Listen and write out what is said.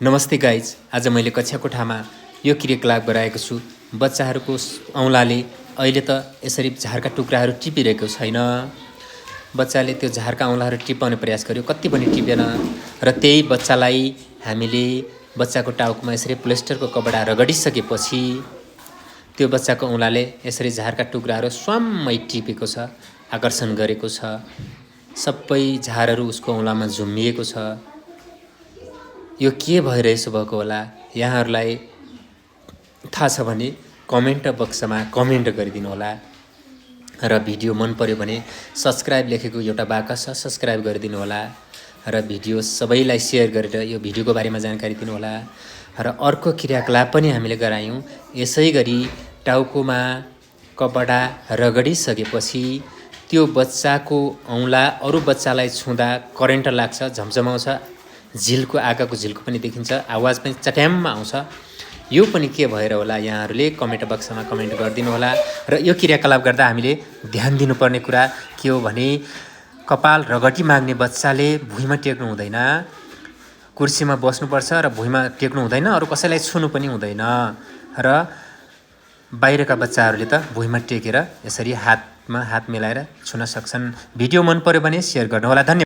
नमस्ते गाइज, आज मैले कक्षा कोठामा यो क्रियाकलाप गराएको छु। बच्चाहरूको औँलाले अहिले त यसरी झारका टुक्राहरू टिपिरहेको छैन। बच्चाले त्यो झारका औँलाहरू टिपाउने प्रयास गर्यो, कति पनि टिपेन। र त्यही बच्चालाई हामीले बच्चाको टाउकोमा यसरी प्लास्टरको कपडा रगडिसकेपछि त्यो बच्चाको औँलाले यसरी झारका टुक्राहरू स्वाम्मै टिपेको छ, आकर्षण गरेको छ। सबै झारहरू उसको औँलामा झुम्मिएको छ। यो के भएर यसो भएको होला? यहाँहरूलाई थाहा छ भने कमेन्ट बक्समा कमेन्ट गरिदिनु होला। र भिडियो मन पर्यो भने सब्स्क्राइब लेखेको एउटा बाकस छ, सब्स्क्राइब गरिदिनु होला। र भिडियो सबैलाई सेयर गरेर यो भिडियोको बारेमा जानकारी दिनु होला। र अर्को क्रियाकलाप पनि हामीले गरायौँ। यसै गरी टाउकोमा कपडा रगडिसकेपछि त्यो बच्चाको औँला अरू बच्चालाई छुँदा करेन्ट लाग्छ, झमझमाउँछ, झिल्को आँखाको झिल्को पनि देखिन्छ, आवाज पनि चट्याममा आउँछ। यो पनि के भएर होला? यहाँहरूले कमेन्ट बक्समा कमेन्ट गरिदिनु होला। र यो क्रियाकलाप गर्दा हामीले ध्यान दिनुपर्ने कुरा के हो भने कपाल रगटी माग्ने बच्चाले भुइँमा टेक्नु हुँदैन, कुर्सीमा बस्नुपर्छ र भुइँमा टेक्नु हुँदैन, अरू कसैलाई छुनु पनि हुँदैन। र बाहिरका बच्चाहरूले त भुइँमा टेकेर यसरी हातमा हात मिलाएर छुन सक्छन्। भिडियो मन पर्यो भने सेयर गर्नुहोला। धन्यवाद।